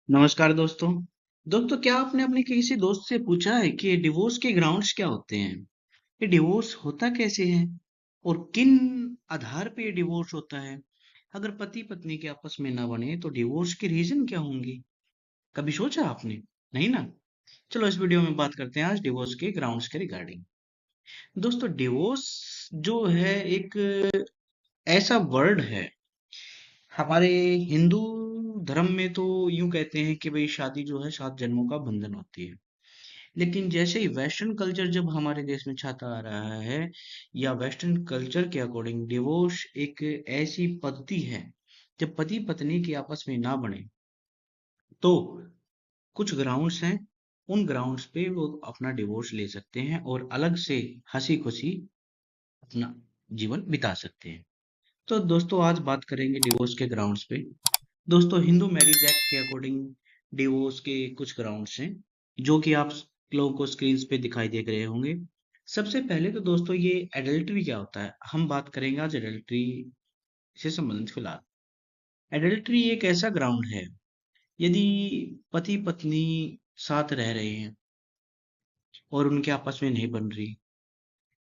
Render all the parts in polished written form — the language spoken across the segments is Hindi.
नमस्कार दोस्तों। दोस्तों, क्या आपने अपने किसी दोस्त से पूछा है कि डिवोर्स के ग्राउंड्स क्या होते हैं? ये डिवोर्स होता कैसे है और किन आधार पे ये डिवोर्स होता है? अगर पति पत्नी के आपस में ना बने तो डिवोर्स के रीजन क्या होंगे? कभी सोचा आपने? नहीं ना। चलो इस वीडियो में बात करते हैं आज डिवोर्स के ग्राउंड्स के रिगार्डिंग। दोस्तों, डिवोर्स जो है एक ऐसा वर्ड है। हमारे हिंदू धर्म में तो यूं कहते हैं कि भाई शादी जो है 7 जन्मों का बंधन होती है। लेकिन जैसे ही वेस्टर्न कल्चर जब हमारे देश में छाता आ रहा है या वेस्टर्न कल्चर के अकॉर्डिंग डिवोर्स एक ऐसी पद्धति है जब पति पत्नी के आपस में ना बने तो कुछ ग्राउंड्स हैं। उन ग्राउंड्स पे वो अपना डिवोर्स ले सकते हैं और अलग से हंसी खुशी अपना जीवन बिता सकते हैं। तो दोस्तों, आज बात करेंगे डिवोर्स के ग्राउंड्स पे। दोस्तों, हिंदू मैरिज एक्ट के अकॉर्डिंग डिवोर्स के कुछ ग्राउंड्स हैं जो कि आप लोगों को स्क्रीन पे दिखाई दे रहे होंगे। सबसे पहले तो दोस्तों, ये एडल्ट्री क्या होता है हम बात करेंगे आज एडल्ट्री से संबंधित। फिलहाल एडल्ट्री एक ऐसा ग्राउंड है यदि पति पत्नी साथ रह रहे हैं और उनके आपस में नहीं बन रही,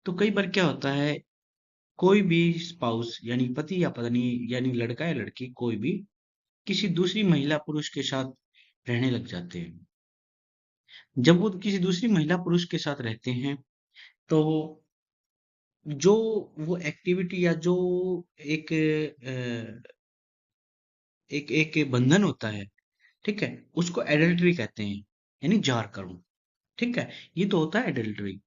तो कई बार क्या होता है, कोई भी स्पाउस यानी पति या पत्नी यानी लड़का या लड़की कोई भी किसी दूसरी महिला पुरुष के साथ रहने लग जाते हैं। जब वो किसी दूसरी महिला पुरुष के साथ रहते हैं तो जो वो एक्टिविटी या जो एक एक एक बंधन होता है, ठीक है, उसको एडल्ट्री कहते हैं, यानी जार कर्म। ठीक है, ये तो होता है एडल्ट्री।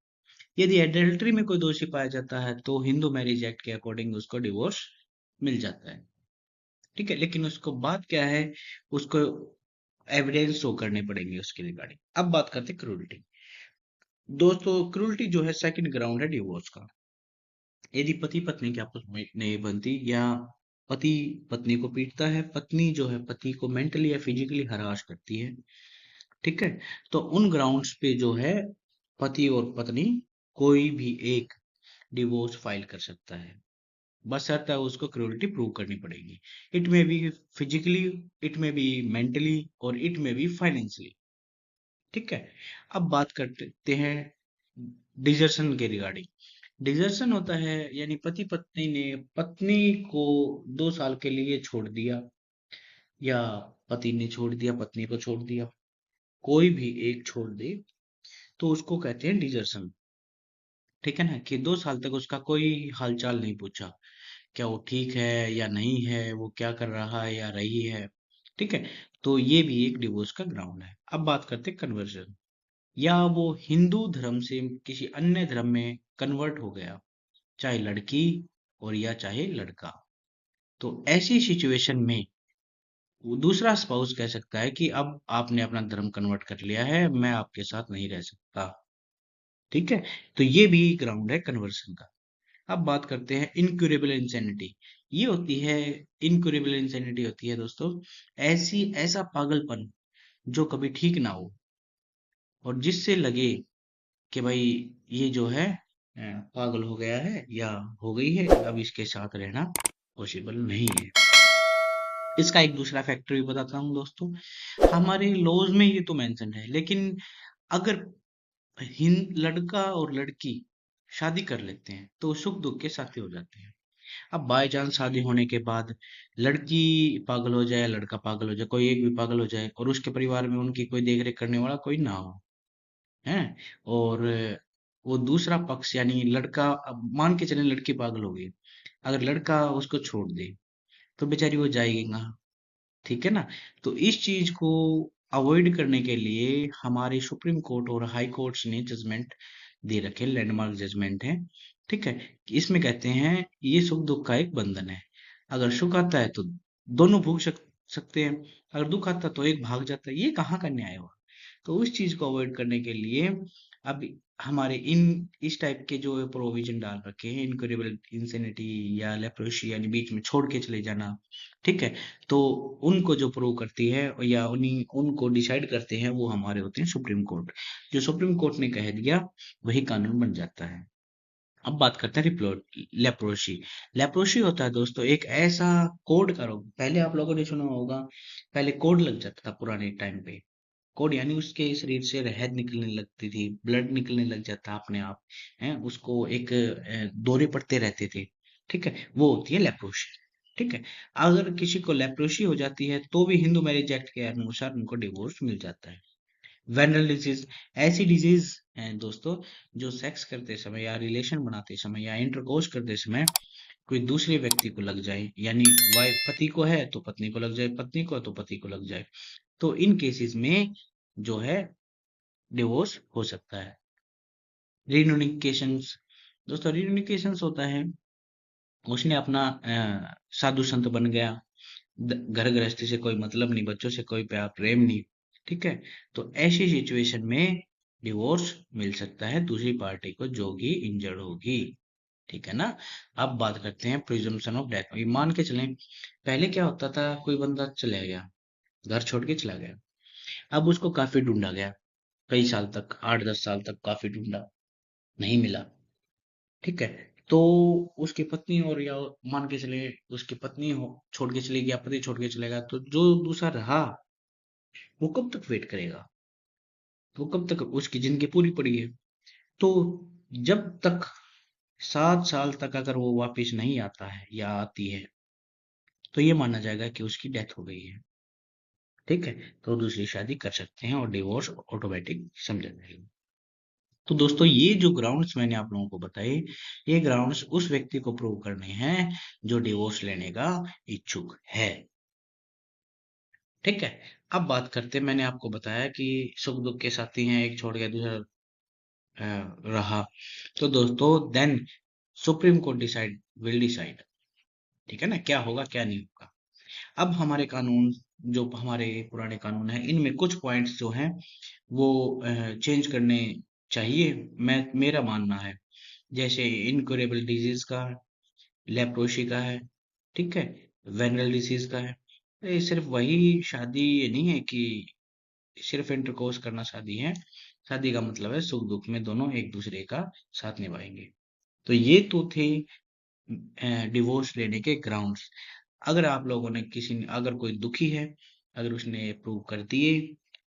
यदि एडल्ट्री में कोई दोषी पाया जाता है तो हिंदू मैरिज एक्ट के अकॉर्डिंग उसको डिवोर्स मिल जाता है। ठीक है, लेकिन उसको बात क्या है, उसको एविडेंस शो करने पड़ेंगे उसके रिगार्डिंग। अब बात करते हैं क्रूरटी। दोस्तों, क्रूरटी जो है सेकंड ग्राउंड है डिवोर्स का। यदि पति पत्नी के आपस में नहीं बनती या पति पत्नी को पीटता है, पत्नी जो है पति को मेंटली या फिजिकली हरास करती है, ठीक है, तो उन ग्राउंड्स पे जो है पति और पत्नी कोई भी एक डिवोर्स फाइल कर सकता है। बशर्ते उसको क्रूरटी प्रूव करनी पड़ेगी। इट में बी फिजिकली, इट में बी मेंटली और इट में बी फाइनेंशियली। ठीक है, अब बात करते हैं डिजर्शन के रिगार्डिंग। डिजर्शन होता है यानी पति पत्नी ने पत्नी को 2 साल के लिए छोड़ दिया या पति ने छोड़ दिया पत्नी को छोड़ दिया, कोई भी एक छोड़ दे तो उसको कहते हैं डिजर्शन। ठीक है ना, कि 2 साल तक उसका कोई हालचाल नहीं पूछा, क्या वो ठीक है या नहीं है, वो क्या कर रहा है या रही है। ठीक है, तो ये भी एक डिवोर्स का ग्राउंड है। अब बात करते हैं कन्वर्जन, या वो हिंदू धर्म से किसी अन्य धर्म में कन्वर्ट हो गया, चाहे लड़की और या चाहे लड़का। तो ऐसी सिचुएशन में वो दूसरा स्पाउस कह सकता है कि अब आपने अपना धर्म कन्वर्ट कर लिया है, मैं आपके साथ नहीं रह सकता। ठीक है, तो ये भी ग्राउंड है कन्वर्सन का। अब बात करते हैं इनक्यूरेबल इंसैनिटी। ये होती है, इनक्यूरेबल इंसैनिटी होती है दोस्तों, ऐसा पागलपन जो कभी ठीक ना हो और जिससे लगे कि भाई ये जो है पागल हो गया है या हो गई है, अब इसके साथ रहना पॉसिबल नहीं है। इसका एक दूसरा फैक्टर भी बताता हूँ दोस्तों। हमारे लॉज में ये तो मेंशन है, लेकिन अगर लड़का और लड़की शादी कर लेते हैं तो सुख दुख के साथी हो जाते हैं। अब बाय चांस शादी होने के बाद लड़की पागल हो जाए, लड़का पागल हो जाए, कोई एक भी पागल हो जाए और उसके परिवार में उनकी कोई देख रेख करने वाला कोई ना हो, है, और वो दूसरा पक्ष यानी लड़का, अब मान के चले लड़की पागल हो गई, अगर लड़का उसको छोड़ दे तो बेचारी वो जाएगी कहाँ? ठीक है ना। तो इस चीज को अवॉइड करने के लिए हमारे सुप्रीम कोर्ट और हाई कोर्ट्स ने जजमेंट दे रखे, लैंडमार्क जजमेंट है। ठीक है, कि इसमें कहते हैं ये सुख दुख का एक बंधन है। अगर सुख आता है तो दोनों भोग सकते हैं, अगर दुख आता है तो एक भाग जाता है। ये कहाँ का न्याय हुआ? तो उस चीज को अवॉइड करने के लिए अब हमारे इन इस टाइप के जो प्रोविजन डाल रखे हैं, इनक्यूरेबल इंसेनिटी या लेप्रोसी यानी बीच में छोड़ के चले जाना। ठीक है, तो उनको जो प्रूव करती है या उन्हीं उनको डिसाइड करते हैं वो हमारे होते हैं सुप्रीम कोर्ट। जो सुप्रीम कोर्ट ने कह दिया वही कानून बन जाता है। अब बात करते हैं लेप्रोसी। लेप्रोसी होता है दोस्तों एक ऐसा कोड का रोग। पहले आप लोगों ने सुना होगा, पहले कोड लग जाता था पुराने टाइम पे। कोड यानी उसके शरीर से रहद निकलने लगती थी, ब्लड निकलने लग जाता अपने आप, है उसको एक दौरे पड़ते रहते थे। ठीक है, वो होती है लेप्रोसी। ठीक है, अगर किसी को लेप्रोसी हो जाती है तो भी हिंदू मैरिज एक्ट के अनुसार उनको डिवोर्स मिल जाता है। वेनरल डिजीज ऐसी डिजीज है दोस्तों जो सेक्स करते समय या रिलेशन बनाते समय या इंटरकोर्स करते समय कोई दूसरे व्यक्ति को लग जाए, यानी वाइफ पति को है तो पत्नी को लग जाए, पत्नी को है तो पति को लग जाए, तो इन केसेस में जो है डिवोर्स हो सकता है। रियूनिकेशंस दोस्तों, रियूनिकेशंस होता है उसने अपना साधु संत बन गया, घर गृहस्थी से कोई मतलब नहीं, बच्चों से कोई प्यार प्रेम नहीं। ठीक है, तो ऐसी सिचुएशन में डिवोर्स मिल सकता है दूसरी पार्टी को जो कि इंजर्ड होगी। ठीक है ना। अब बात करते हैं प्रिजम्पशन ऑफ डेथ। ये मान के चलें, पहले क्या होता था, कोई बंदा चला गया, घर छोड़ के चला गया, अब उसको काफी ढूंढा गया, कई साल तक, 8-10 साल तक काफी ढूंढा, नहीं मिला। ठीक है, तो उसकी पत्नी, और या मान के चले उसकी पत्नी हो छोड़ के चली गई या पति छोड़ के चलेगा, तो जो दूसरा रहा वो कब तक वेट करेगा, वो कब तक, उसकी जिंदगी पूरी पड़ी है। तो जब तक 7 साल तक अगर वो वापस नहीं आता है या आती है तो ये माना जाएगा कि उसकी डेथ हो गई है। ठीक है, तो दूसरी शादी कर सकते हैं और डिवोर्स ऑटोमेटिक समझा जाएगा। तो दोस्तों ये जो ग्राउंड्स मैंने आप लोगों को बताए, ये ग्राउंड्स उस व्यक्ति को प्रूव करने हैं जो डिवोर्स लेने का इच्छुक है। ठीक है, अब बात करते हैं, मैंने आपको बताया कि सुख दुख के साथी हैं, एक छोड़ गया दूसरा रहा, तो दोस्तों then Supreme Court will decide, ठीक है ना, क्या होगा क्या नहीं होगा। अब हमारे कानून, जो हमारे पुराने कानून है, इनमें कुछ पॉइंट्स जो हैं वो चेंज करने चाहिए, मैं मेरा मानना है। जैसे इनक्योरेबल डिजीज का, लेप्रोसी का है, ठीक है, वेनरल डिसीज का है। ये सिर्फ वही शादी ये नहीं है कि सिर्फ इंटरकोर्स करना शादी है। शादी का मतलब है सुख दुख में दोनों एक दूसरे का साथ निभाएंगे। तो ये तो थे डिवोर्स लेने के ग्राउंड्स। अगर आप लोगों ने अगर कोई दुखी है, अगर उसने प्रूव कर दिए,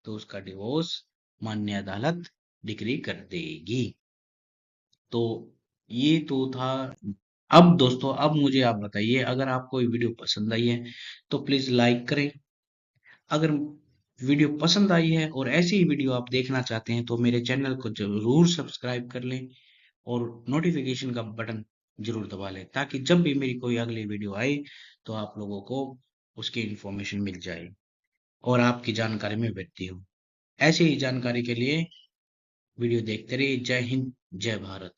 तो उसका डिवोर्स मान्य अदालत डिग्री कर देगी। तो ये तो था। अब दोस्तों, अब मुझे आप बताइए, अगर आपको ये वीडियो पसंद आई है तो प्लीज लाइक करें। अगर वीडियो पसंद आई है और ऐसी ही वीडियो आप देखना चाहते हैं तो मेरे चैनल को जरूर सब्सक्राइब कर लें और नोटिफिकेशन का बटन जरूर दबा लें, ताकि जब भी मेरी कोई अगली वीडियो आए तो आप लोगों को उसकी इंफॉर्मेशन मिल जाए और आपकी जानकारी में वृद्धि हो। ऐसी ही जानकारी के लिए वीडियो देखते रहिए। जय हिंद, जय भारत।